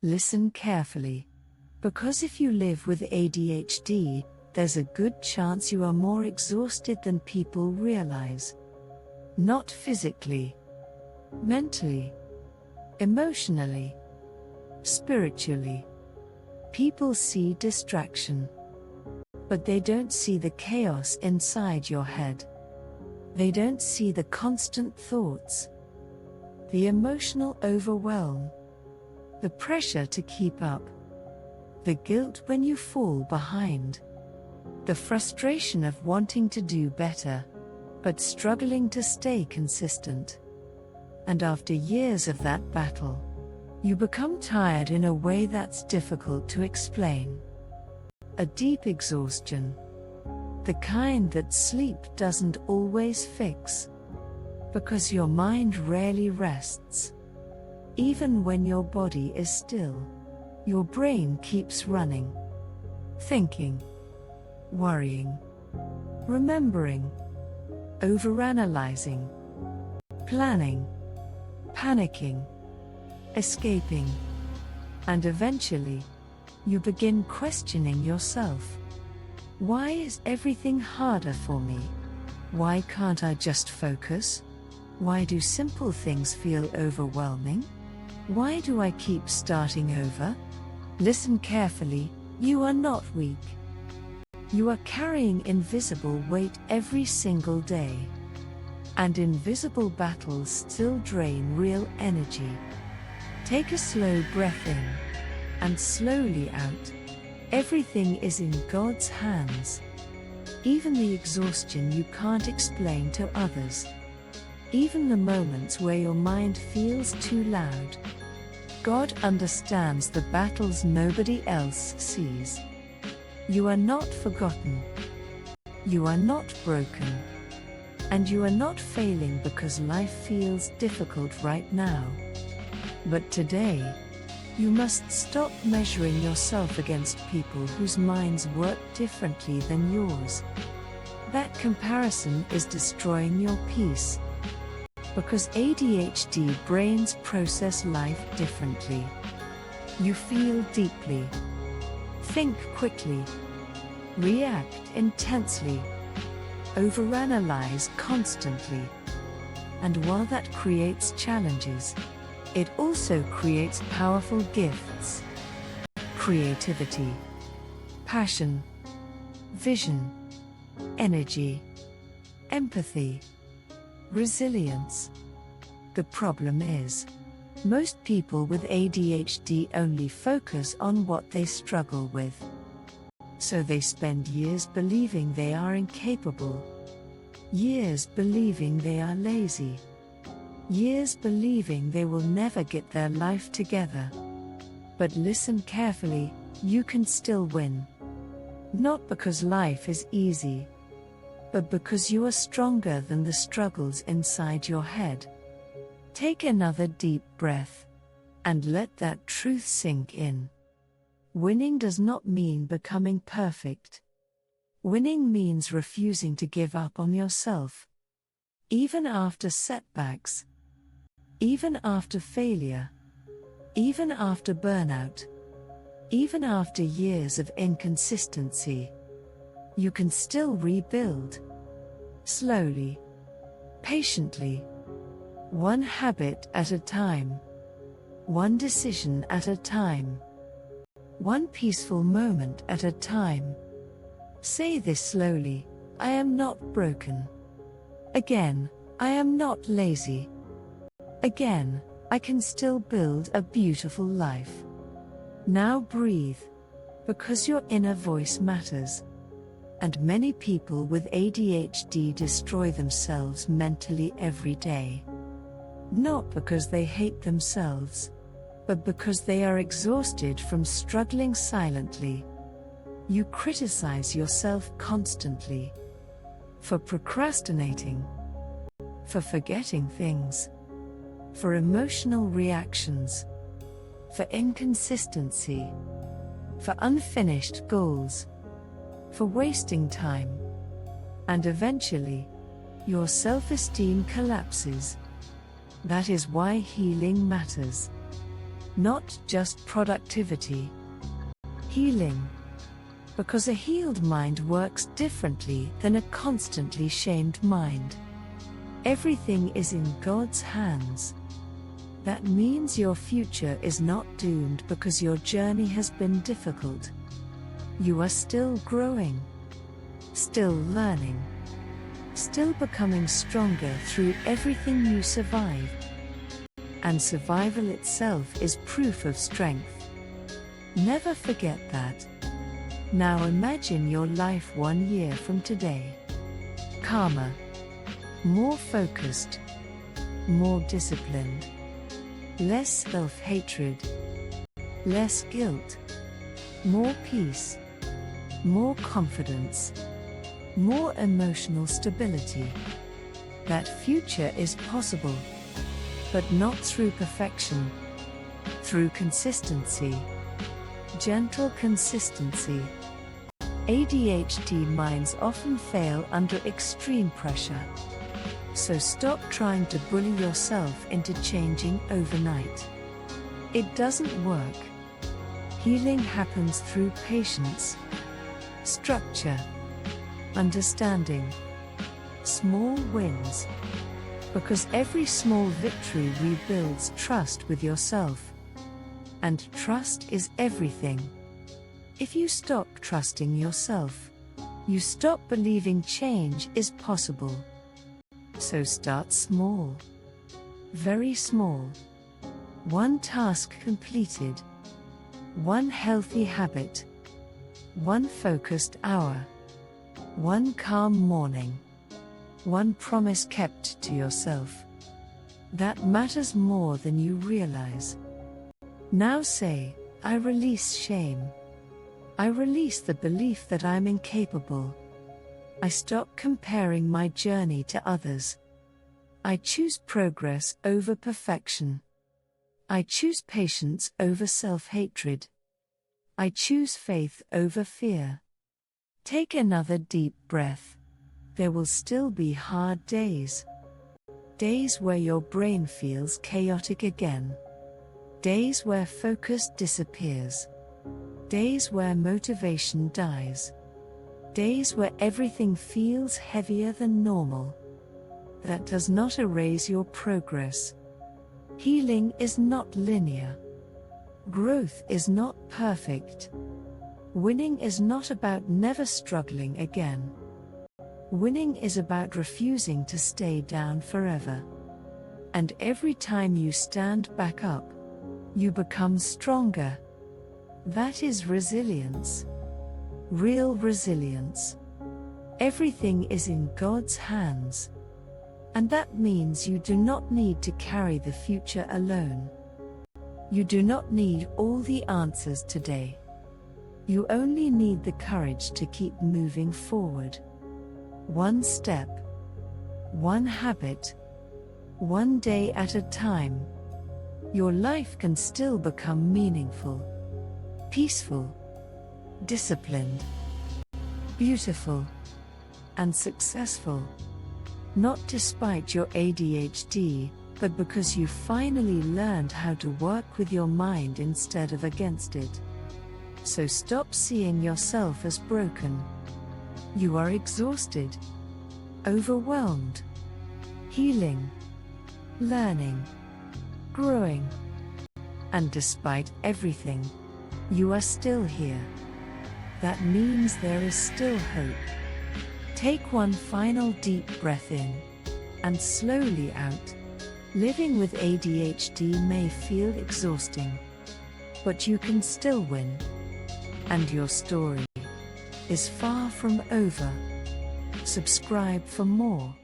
Listen carefully. Because if you live with ADHD, there's a good chance you are more exhausted than people realize. Not physically, mentally, emotionally, spiritually. People see distraction, but they don't see the chaos inside your head. They don't see the constant thoughts, the emotional overwhelm, the pressure to keep up, the guilt when you fall behind, the frustration of wanting to do better, but struggling to stay consistent. And after years of that battle, you become tired in a way that's difficult to explain. A deep exhaustion, the kind that sleep doesn't always fix. Because your mind rarely rests. Even when your body is still, your brain keeps running. Thinking, worrying, remembering, overanalyzing, planning, panicking, escaping. And eventually, you begin questioning yourself. Why is everything harder for me? Why can't I just focus? Why do simple things feel overwhelming? Why do I keep starting over? Listen carefully, you are not weak. You are carrying invisible weight every single day. And invisible battles still drain real energy. Take a slow breath in, and slowly out. Everything is in God's hands. Even the exhaustion you can't explain to others. Even the moments where your mind feels too loud. God understands the battles nobody else sees. You are not forgotten. You are not broken. And you are not failing because life feels difficult right now. But today, you must stop measuring yourself against people whose minds work differently than yours. That comparison is destroying your peace. Because ADHD brains process life differently. You feel deeply, think quickly, react intensely, overanalyze constantly. And while that creates challenges, it also creates powerful gifts. Creativity, passion, vision, energy, empathy, resilience. The problem is, most people with ADHD only focus on what they struggle with. So they spend years believing they are incapable, years believing they are lazy, years believing they will never get their life together. But listen carefully, you can still win. Not because life is easy, but because you are stronger than the struggles inside your head. Take another deep breath, and let that truth sink in. Winning does not mean becoming perfect. Winning means refusing to give up on yourself. Even after setbacks, even after failure, even after burnout, even after years of inconsistency, you can still rebuild. Slowly, patiently, one habit at a time, one decision at a time, one peaceful moment at a time. Say this slowly: I am not broken. Again, I am not lazy. Again, I can still build a beautiful life. Now breathe, because your inner voice matters. And many people with ADHD destroy themselves mentally every day. Not because they hate themselves, but because they are exhausted from struggling silently. You criticize yourself constantly. For procrastinating. For forgetting things. For emotional reactions. For inconsistency. For unfinished goals. For wasting time. And eventually, your self-esteem collapses. That is why healing matters. not just productivity. Healing. Because a healed mind works differently than a constantly shamed mind. Everything is in God's hands. That means your future is not doomed because your journey has been difficult. You are still growing, still learning, still becoming stronger through everything you survive. And survival itself is proof of strength. Never forget that. Now imagine your life 1 year from today. Calmer, more focused, more disciplined, less self-hatred, less guilt, more peace, more confidence, more emotional stability. That future is possible, but not through perfection, through consistency, gentle consistency. ADHD minds often fail under extreme pressure. So stop trying to bully yourself into changing overnight. It doesn't work. Healing happens through patience, structure, understanding, small wins. Because every small victory rebuilds trust with yourself. And trust is everything. If you stop trusting yourself, you stop believing change is possible. So start small. Very small. One task completed. One healthy habit. One focused hour. One calm morning. One promise kept to yourself. That matters more than you realize. Now say, I release shame. I release the belief that I'm incapable. I stop comparing my journey to others. I choose progress over perfection. I choose patience over self-hatred. I choose faith over fear. Take another deep breath. There will still be hard days. Days where your brain feels chaotic again. Days where focus disappears. Days where motivation dies. Days where everything feels heavier than normal. That does not erase your progress. Healing is not linear. Growth is not perfect. Winning is not about never struggling again. Winning is about refusing to stay down forever. And every time you stand back up, you become stronger. That is resilience. Real resilience. Everything is in God's hands. And that means you do not need to carry the future alone. You do not need all the answers today. You only need the courage to keep moving forward. One step, one habit, one day at a time. Your life can still become meaningful, peaceful, disciplined, beautiful, and successful. Not despite your ADHD, but because you finally learned how to work with your mind instead of against it. So stop seeing yourself as broken. You are exhausted, overwhelmed, healing, learning, growing. And despite everything, you are still here. That means there is still hope. Take one final deep breath in, and slowly out. Living with ADHD may feel exhausting, but you can still win. And your story is far from over. Subscribe for more.